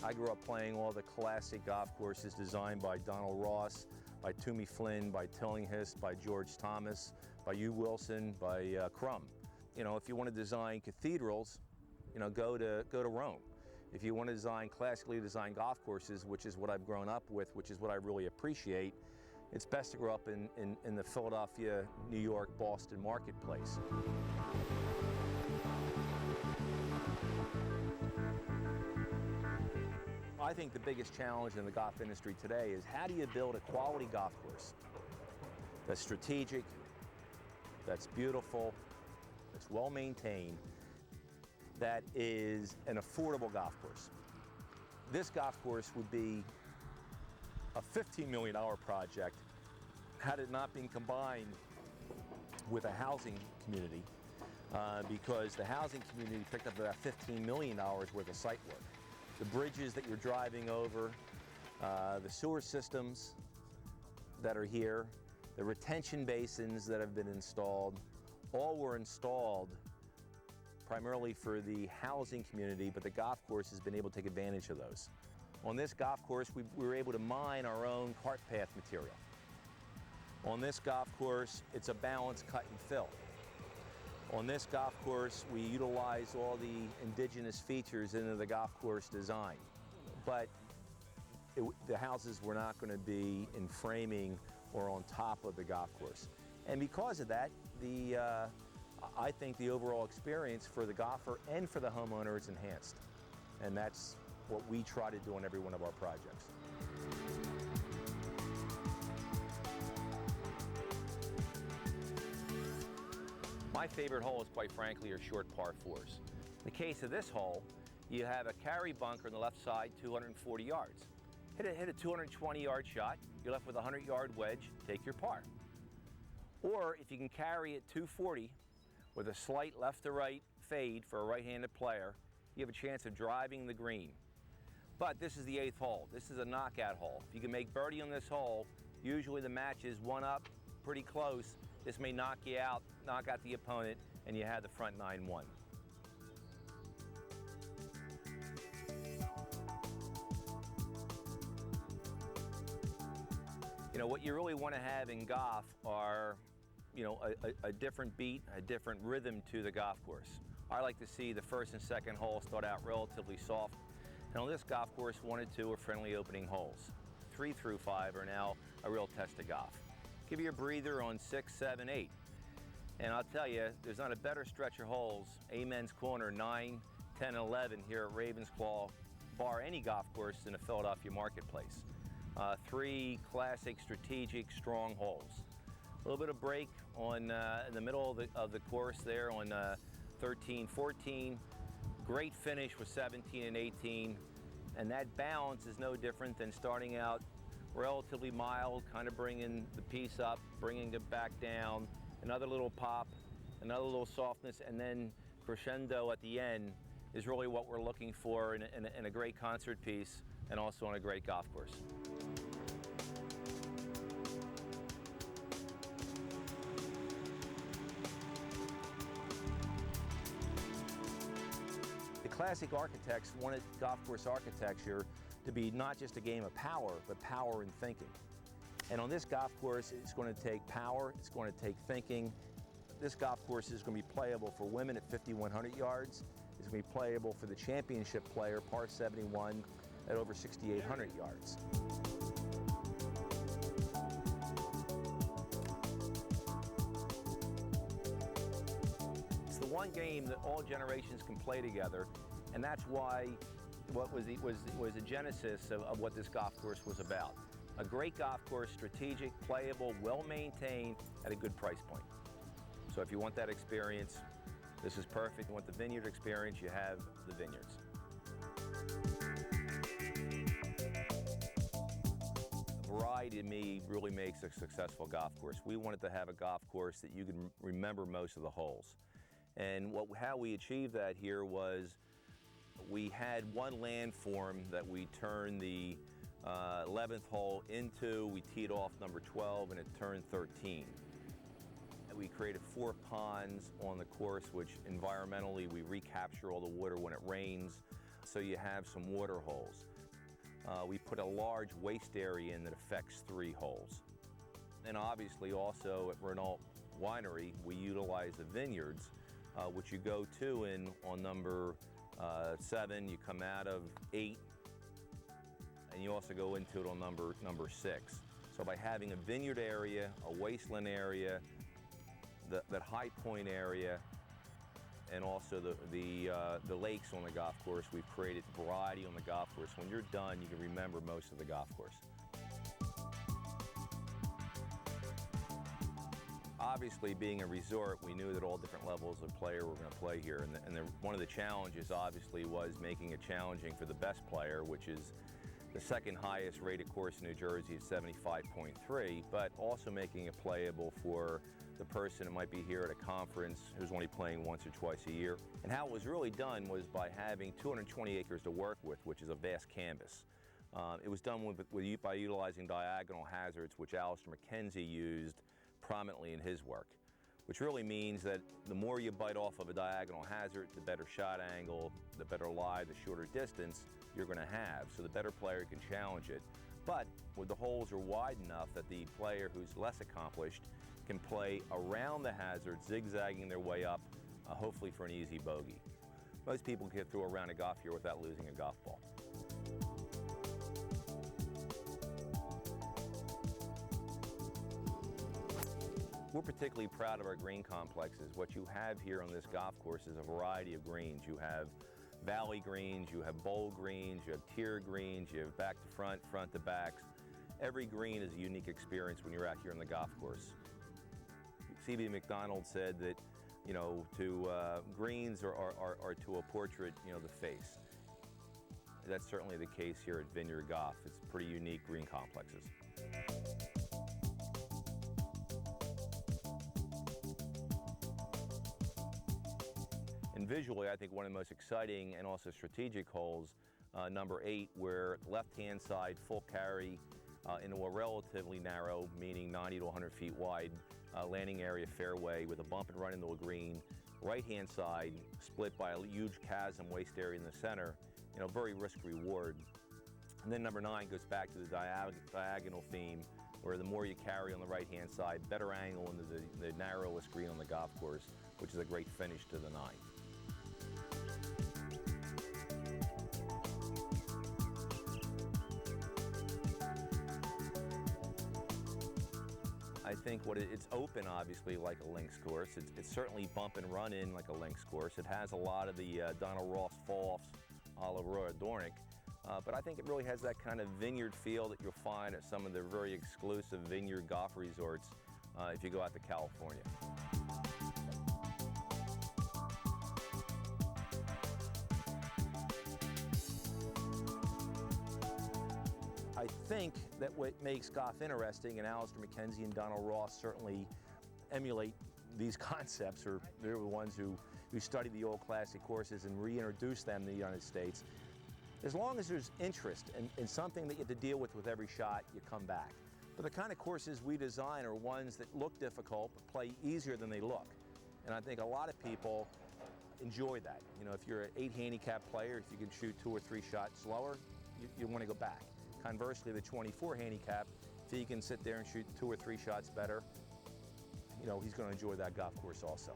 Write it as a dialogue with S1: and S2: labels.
S1: I grew up playing all the classic golf courses designed by Donald Ross, by Toomey Flynn, by Tillinghast, by George Thomas, by Hugh Wilson, by Crum. You know, if you want to design cathedrals, you know, go to Rome. If you want to design classically designed golf courses, which is what I've grown up with, which is what I really appreciate, it's best to grow up in the Philadelphia, New York, Boston marketplace. I think the biggest challenge in the golf industry today is how do you build a quality golf course that's strategic, that's beautiful, that's well maintained, that is an affordable golf course. This golf course would be a $15 million project had it not been combined with a housing community because the housing community picked up about $15 million worth of site work. The bridges that you're driving over, the sewer systems that are here, the retention basins that have been installed, all were installed primarily for the housing community, but the golf course has been able to take advantage of those. On this golf course, we were able to mine our own cart path material. On this golf course, it's a balanced cut and fill. On this golf course, we utilize all the indigenous features into the golf course design. But the houses were not going to be in framing or on top of the golf course. And because of that, I think the overall experience for the golfer and for the homeowner is enhanced. And that's what we try to do on every one of our projects. My favorite holes, quite frankly, are short par fours. In the case of this hole, you have a carry bunker on the left side, 240 yards. Hit a 220-yard shot, you're left with a 100-yard wedge, take your par. Or if you can carry it 240 with a slight left to right fade for a right-handed player, you have a chance of driving the green. But this is the 8th hole. This is a knockout hole. If you can make birdie on this hole, usually the match is one up, pretty close. This may knock you out, knock out the opponent, and you have the front 9-1. You know, what you really want to have in golf are, you know, a different beat, a different rhythm to the golf course. I like to see the first and second hole start out relatively soft. And on this golf course, 1 and 2 are friendly opening holes. 3 through 5 are now a real test of golf. Give you a breather on 6, 7, 8. And I'll tell you, there's not a better stretch of holes, Amen's Corner, 9, 10, and 11 here at Ravensclaw, bar any golf course in the Philadelphia marketplace. 3 classic, strategic, strong holes. A little bit of break on in the middle of the course there on 13, 14. Great finish with 17 and 18. And that balance is no different than starting out relatively mild, kind of bringing the piece up, bringing it back down, another little pop, another little softness, and then crescendo at the end is really what we're looking for in a great concert piece and also on a great golf course. The classic architects wanted golf course architecture to be not just a game of power, but power in thinking. And on this golf course, it's going to take power, it's going to take thinking. This golf course is going to be playable for women at 5,100 yards. It's going to be playable for the championship player, par 71, at over 6,800 yards. It's the one game that all generations can play together, and that's why what was the genesis of what this golf course was about. A great golf course, strategic, playable, well-maintained, at a good price point. So if you want that experience, this is perfect. If you want the vineyard experience, you have the vineyards. Variety to me really makes a successful golf course. We wanted to have a golf course that you can remember most of the holes. And how we achieved that here was we had one landform that we turned the 11th hole into. We teed off number 12 and it turned 13. And we created 4 ponds on the course, which environmentally we recapture all the water when it rains, so you have some water holes. we put a large waste area in that affects 3 holes. And obviously also at Renault Winery, we utilize the vineyards, which you go to on number 7, you come out of 8, and you also go into it on number 6. So by having a vineyard area, a wasteland area, that high point area, and also the lakes on the golf course, we've created variety on the golf course. When you're done, you can remember most of the golf course. Obviously, being a resort, we knew that all different levels of player were going to play here, and one of the challenges obviously was making it challenging for the best player, which is the second highest rated course in New Jersey at 75.3, but also making it playable for the person that might be here at a conference who's only playing once or twice a year. And how it was really done was by having 220 acres to work with, which is a vast canvas. It was done by utilizing diagonal hazards, which Alistair McKenzie used prominently in his work, which really means that the more you bite off of a diagonal hazard, the better shot angle, the better lie, the shorter distance you're going to have, so the better player can challenge it. But when the holes are wide enough that the player who's less accomplished can play around the hazard, zigzagging their way up, hopefully for an easy bogey. Most people get through a round of golf here without losing a golf ball. We're particularly proud of our green complexes. What you have here on this golf course is a variety of greens. You have valley greens, you have bowl greens, you have tier greens, you have back to front, front to backs. Every green is a unique experience when you're out here on the golf course. C.B. McDonald said that, you know, greens are to a portrait, you know, the face. That's certainly the case here at Vineyard Golf. It's pretty unique green complexes. And visually, I think one of the most exciting and also strategic holes, number 8, where left-hand side full carry into a relatively narrow, meaning 90 to 100 feet wide, landing area fairway with a bump and run into a green. Right-hand side split by a huge chasm waste area in the center, you know, very risk-reward. And then number 9 goes back to the diagonal theme, where the more you carry on the right-hand side, better angle into the narrowest green on the golf course, which is a great finish to the 9. I think it's open, obviously, like a links course. It's certainly bump and run in like a links course. It has a lot of the Donald Ross fall-offs a la Roy Dornick, but I think it really has that kind of vineyard feel that you'll find at some of the very exclusive vineyard golf resorts if you go out to California. I think that what makes golf interesting, and Alistair McKenzie and Donald Ross certainly emulate these concepts, or they're the ones who study the old classic courses and reintroduce them to the United States. As long as there's interest in something that you have to deal with every shot, you come back. But the kind of courses we design are ones that look difficult but play easier than they look. And I think a lot of people enjoy that. You know, if you're an 8 handicap player, if you can shoot 2 or 3 shots slower, you want to go back. Conversely, the 24 handicap, if he can sit there and shoot 2 or 3 shots better, you know, he's going to enjoy that golf course also.